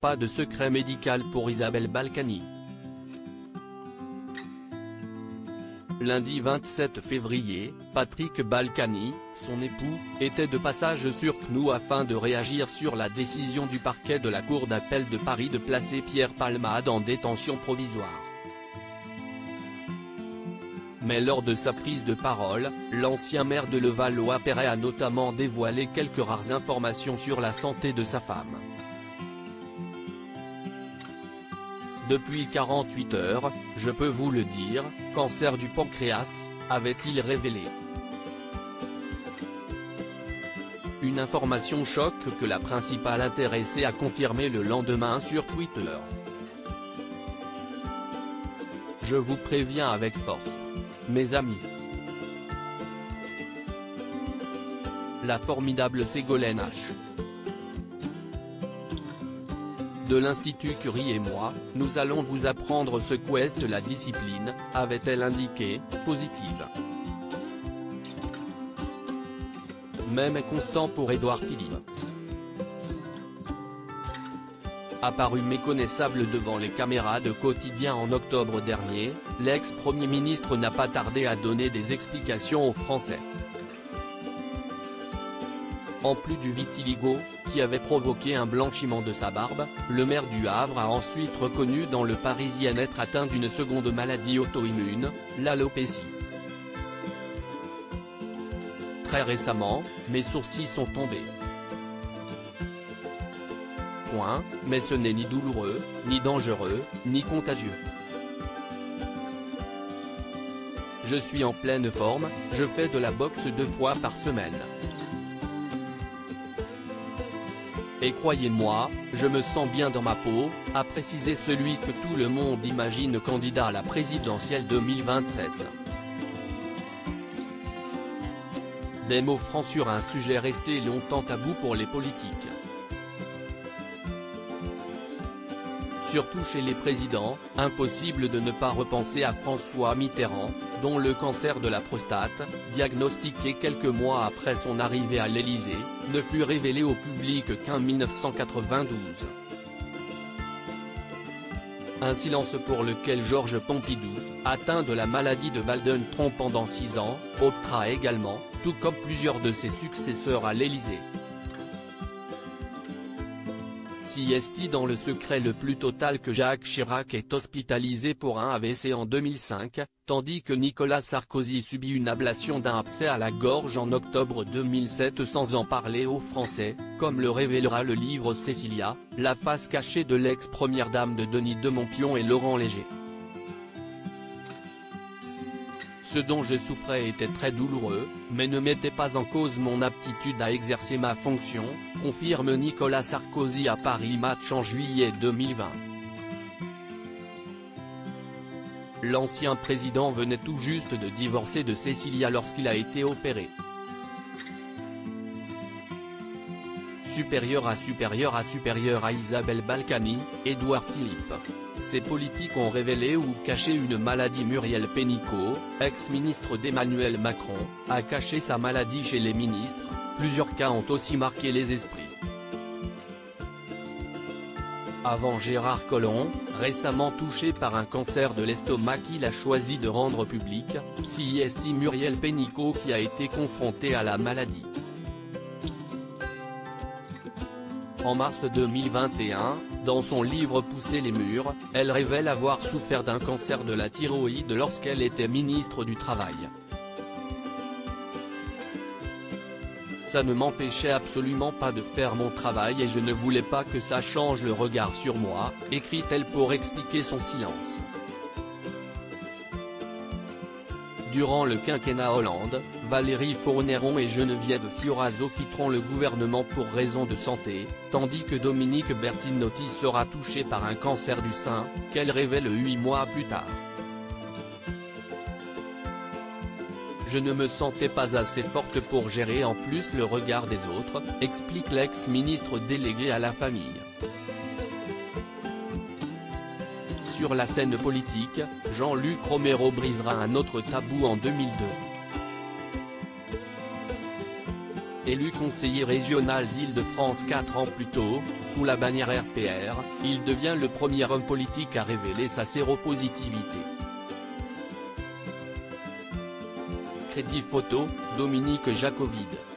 Pas de secret médical pour Isabelle Balkany. Lundi 27 février, Patrick Balkany, son époux, était de passage sur CNews afin de réagir sur la décision du parquet de la Cour d'appel de Paris de placer Pierre Palmade en détention provisoire. Mais lors de sa prise de parole, l'ancien maire de Levallois-Perret a notamment dévoilé quelques rares informations sur la santé de sa femme. Depuis 48 heures, je peux vous le dire, cancer du pancréas, avait-il révélé. Une information choc que la principale intéressée a confirmé le lendemain sur Twitter. Je vous préviens avec force. Mes amis. La formidable Ségolène H. de l'Institut Curie et moi, nous allons vous apprendre ce qu'est la discipline, avait-elle indiqué, positive. Même constant pour Édouard Philippe. Apparu méconnaissable devant les caméras de Quotidien en octobre dernier, l'ex-premier ministre n'a pas tardé à donner des explications aux Français. En plus du vitiligo, qui avait provoqué un blanchiment de sa barbe, le maire du Havre a ensuite reconnu dans Le Parisien être atteint d'une seconde maladie auto-immune, l'alopécie. Très récemment, mes sourcils sont tombés. Mais ce n'est ni douloureux, ni dangereux, ni contagieux. Je suis en pleine forme, je fais de la boxe 2 fois par semaine. Et croyez-moi, je me sens bien dans ma peau, a précisé celui que tout le monde imagine candidat à la présidentielle 2027. Des mots francs sur un sujet resté longtemps tabou pour les politiques. Surtout chez les présidents, impossible de ne pas repenser à François Mitterrand, dont le cancer de la prostate, diagnostiqué quelques mois après son arrivée à l'Élysée, ne fut révélé au public qu'en 1992. Un silence pour lequel Georges Pompidou, atteint de la maladie de Waldenström pendant 6 ans, optera également, tout comme plusieurs de ses successeurs à l'Élysée. Si est dans le secret le plus total que Jacques Chirac est hospitalisé pour un AVC en 2005, tandis que Nicolas Sarkozy subit une ablation d'un abcès à la gorge en octobre 2007 sans en parler aux Français, comme le révélera le livre Cécilia, la face cachée de l'ex-première dame de Denis de Montpion et Laurent Léger. Ce dont je souffrais était très douloureux, mais ne mettait pas en cause mon aptitude à exercer ma fonction, confirme Nicolas Sarkozy à Paris Match en juillet 2020. L'ancien président venait tout juste de divorcer de Cécilia lorsqu'il a été opéré. Supérieur à Isabelle Balkany, Édouard Philippe. Ces politiques ont révélé ou caché une maladie. Muriel Pénicaud, ex-ministre d'Emmanuel Macron, a caché sa maladie chez les ministres, plusieurs cas ont aussi marqué les esprits. Avant Gérard Collomb, récemment touché par un cancer de l'estomac qu'il a choisi de rendre public, c'est Muriel Pénicaud qui a été confrontée à la maladie. En mars 2021, dans son livre Pousser les murs, elle révèle avoir souffert d'un cancer de la thyroïde lorsqu'elle était ministre du Travail. Ça ne m'empêchait absolument pas de faire mon travail et je ne voulais pas que ça change le regard sur moi, écrit-elle pour expliquer son silence. Durant le quinquennat Hollande, Valérie Fourneron et Geneviève Fioraso quitteront le gouvernement pour raison de santé, tandis que Dominique Bertinotti sera touchée par un cancer du sein, qu'elle révèle 8 mois plus tard. Je ne me sentais pas assez forte pour gérer en plus le regard des autres, explique l'ex-ministre délégué à la famille. Sur la scène politique, Jean-Luc Romero brisera un autre tabou en 2002. Élu conseiller régional d'Île-de-France 4 ans plus tôt, sous la bannière RPR, il devient le premier homme politique à révéler sa séropositivité. Crédit photo, Dominique Jacovide.